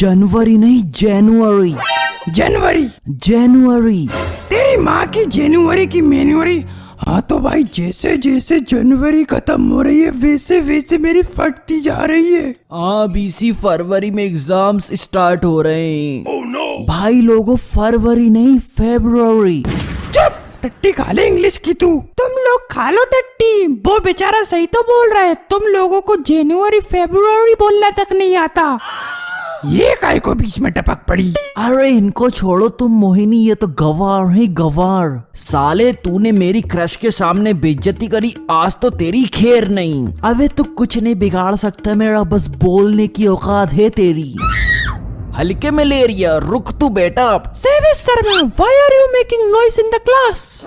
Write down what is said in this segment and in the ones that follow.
जनवरी नहीं, जनवरी। जनवरी? जनवरी। तेरी माँ की जनवरी की मैनुअरी। हाँ तो भाई जैसे जैसे जनवरी खत्म हो रही है वैसे वैसे मेरी फटती जा रही है। अब इसी फरवरी में एग्जाम्स स्टार्ट हो रहे हैं। Oh no! भाई लोगों, फरवरी नहीं, फेब्रुअरी। चुप, टट्टी खा ले इंग्लिश की तू। तुम लोग खा लो टट्टी, वो बेचारा सही तो बोल रहा है, तुम लोगों को जनवरी फेब्रुअरी बोलना तक नहीं आता। ये काय को बीच में टपक पड़ी। अरे इनको छोड़ो तुम मोहिनी, ये तो गवार है गवार। साले तूने मेरी क्रश के सामने बेइज्जती करी, आज तो तेरी खैर नहीं। अबे तू कुछ नहीं बिगाड़ सकता मेरा, बस बोलने की औकात है तेरी। हल्के में ले रिया, रुक तू बेटा। Sharma, why are you making noise in the class?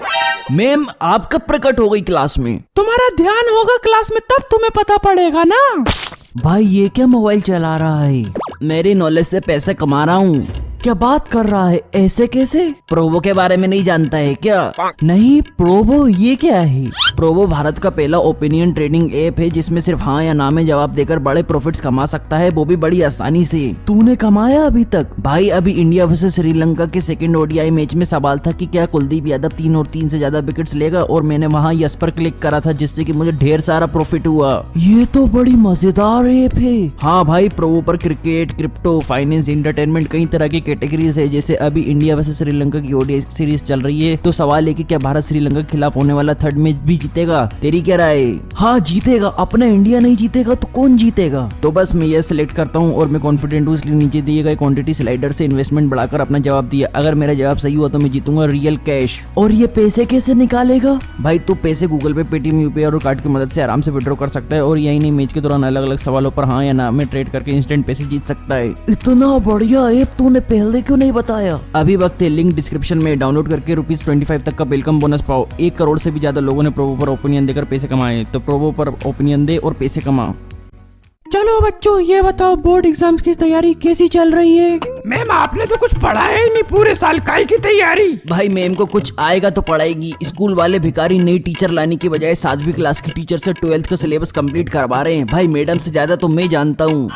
Ma'am आप कब प्रकट हो गई क्लास में? तुम्हारा ध्यान होगा क्लास में तब तुम्हें पता पड़ेगा ना। भाई ये क्या मोबाइल चला रहा है? मेरी नॉलेज से पैसे कमा रहा हूँ। क्या बात कर रहा है, ऐसे कैसे? प्रोवो के बारे में नहीं जानता है क्या? नहीं, प्रोवो ये क्या है? प्रोवो भारत का पहला ओपिनियन ट्रेडिंग ऐप है जिसमें सिर्फ हाँ या ना में जवाब देकर बड़े प्रॉफिट्स कमा सकता है, वो भी बड़ी आसानी से। तूने कमाया अभी तक? भाई अभी इंडिया वर्सेस श्रीलंका के सेकंड ओडीआई मैच में सवाल था कि क्या कुलदीप यादव 3 और 3 से ज्यादा विकेट्स लेगा, और मैंने वहाँ यस पर क्लिक करा था जिससे कि मुझे ढेर सारा प्रॉफिट हुआ। ये तो बड़ी मजेदार ऐप है। हाँ भाई, प्रोवो पर क्रिकेट, क्रिप्टो, फाइनेंस, एंटरटेनमेंट कई तरह की कैटेगरीज है। जैसे अभी इंडिया वर्सेस श्रीलंका की ओडीआई सीरीज चल रही है, तो सवाल है कि क्या भारत श्रीलंका के खिलाफ होने वाला थर्ड मैच भी जीतेगा? तेरी क्या राय? हाँ जीतेगा। अपना इंडिया नहीं जीतेगा तो कौन जीतेगा? तो बस मैं ये सिलेक्ट करता हूँ और मैं कॉन्फिडेंट हूँ, इसलिए नीचे दिए गए क्वांटिटी स्लाइडर से इन्वेस्टमेंट बढ़ाकर अपना जवाब दिया। अगर मेरा जवाब सही हुआ तो मैं जीतूंगा रियल कैश। और ये पैसे कैसे निकालेगा? भाई तू पैसे गूगल पे, पेटीएम, यूपीआई और कार्ड की मदद से आराम से विड्रॉ कर सकता है, और यही नहीं मैच के दौरान अलग अलग सवालों पर हाँ या ना में ट्रेड करके इंस्टेंट पैसे जीत सकता है। इतना बढ़िया ऐप तूने पहले क्यों नहीं बताया? अभी वक्त है, लिंक डिस्क्रिप्शन में, डाउनलोड करके ₹25 तक का वेलकम बोनस पाओ। 1 करोड़ से भी ज्यादा लोगों ने प्रोवो पर ओपिनियन देकर पैसे कमाए, तो प्रोवो पर ओपिनियन दे और पैसे कमा। चलो बच्चों, ये बताओ बोर्ड एग्जाम्स की तैयारी कैसी चल रही है? मैम आपने तो कुछ पढ़ा है नहीं पूरे साल, काहे की तैयारी? भाई मैम को कुछ आएगा तो पढ़ाएगी। स्कूल वाले भिखारी नई टीचर लाने की बजाय 7वीं क्लास की टीचर से 12th का सिलेबस कंप्लीट करवा रहे हैं। भाई मैडम से ज्यादा तो मैं जानता हूँ।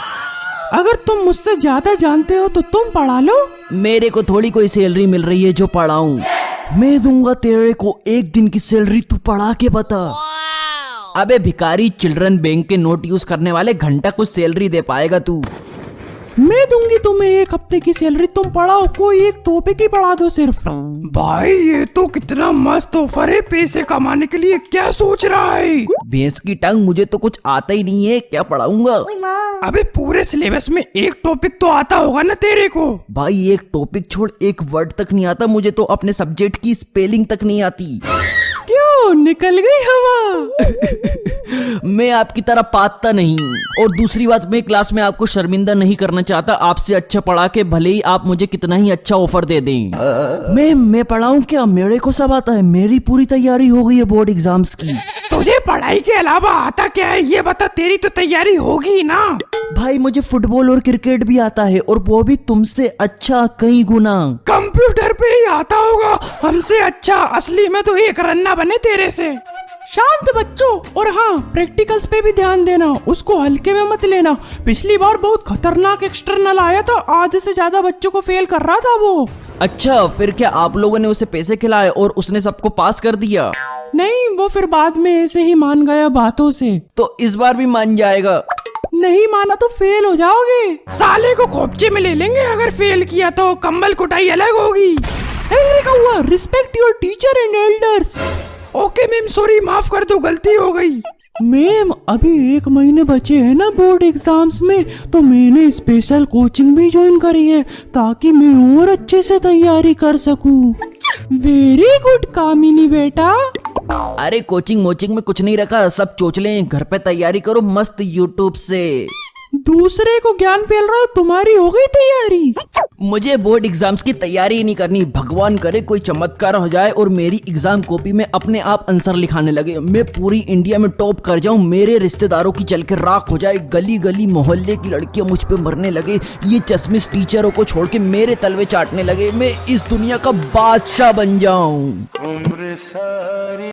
अगर तुम मुझसे ज्यादा जानते हो तो तुम पढ़ा लो। मेरे को थोड़ी कोई सैलरी मिल रही है जो पढ़ाऊं। मैं दूंगा तेरे को 1 दिन की सैलरी, तू पढ़ा के बता। अबे भिखारी, चिल्ड्रन बैंक के नोट यूज करने वाले, घंटा कुछ सैलरी दे पाएगा तू? मैं दूंगी तुम्हें 1 हफ्ते की सैलरी, तुम पढ़ाओ, कोई एक टॉपिक ही पढ़ा दो सिर्फ। भाई ये तो कितना मस्त ऑफर है पैसे कमाने के लिए, क्या सोच रहा है? भैंस की टांग, मुझे तो कुछ आता ही नहीं है, क्या पढ़ाऊंगा? अबे पूरे सिलेबस में एक टॉपिक तो आता होगा ना तेरे को? भाई एक टॉपिक छोड़, एक वर्ड तक नहीं आता मुझे तो, अपने सब्जेक्ट की स्पेलिंग तक नहीं आती। क्यों, निकल गई हवा? मैं आपकी तरह पाता नहीं। और दूसरी बात, मैं क्लास में आपको शर्मिंदा नहीं करना चाहता। आपसे अच्छा पढ़ा के भले ही आप मुझे कितना ही अच्छा ऑफर दे दें। मैं पढ़ाऊं क्या? मेरे को सब आता है, मेरी पूरी तैयारी हो गई है बोर्ड एग्जाम्स की। तुझे पढ़ाई के अलावा आता क्या है ये बता, तेरी तो तैयारी होगी ना? भाई मुझे फुटबॉल और क्रिकेट भी आता है, और वो भी तुमसे अच्छा कई गुना। कंप्यूटर पे ही आता होगा हमसे अच्छा, असली में तो एक रन्ना बने तेरे से। शांत बच्चों, और हाँ प्रैक्टिकल्स पे भी ध्यान देना, उसको हल्के में मत लेना। पिछली बार बहुत खतरनाक एक्सटर्नल आया था, आधे से ज्यादा बच्चों को फेल कर रहा था वो। अच्छा, फिर क्या आप लोगों ने उसे पैसे खिलाए और उसने सबको पास कर दिया? नहीं, वो फिर बाद में ऐसे ही मान गया बातों से। तो इस बार भी मान जाएगा? नहीं माना तो फेल हो जाओगे। साले को खोपचे में ले लेंगे अगर फेल किया तो, कंबल कुटाई अलग होगी। Respect your teacher and elders. Okay ma'am, sorry, माफ कर दो, गलती हो गई। मैम अभी 1 महीने बचे हैं ना बोर्ड एग्जाम्स में, तो मैंने स्पेशल कोचिंग भी ज्वाइन करी है ताकि मैं और अच्छे से तैयारी कर सकूं। वेरी गुड कामिनी बेटा। अरे कोचिंग मोचिंग में कुछ नहीं रखा, सब चोचले, घर पे तैयारी करो मस्त यूट्यूब से। दूसरे को ज्ञान फैल रहा हो, तुम्हारी हो गई तैयारी? मुझे बोर्ड एग्जाम्स की तैयारी ही नहीं करनी। भगवान करे कोई चमत्कार हो जाए और मेरी एग्जाम कॉपी में अपने आप आंसर लिखाने लगे, मैं पूरी इंडिया में टॉप कर जाऊं, मेरे रिश्तेदारों की चल के राख हो जाए, गली गली मोहल्ले की लड़कियां मुझ पे मरने लगे, ये चश्मिश टीचरों को छोड़ के मेरे तलवे चाटने लगे, मैं इस दुनिया का बादशाह बन जाऊं।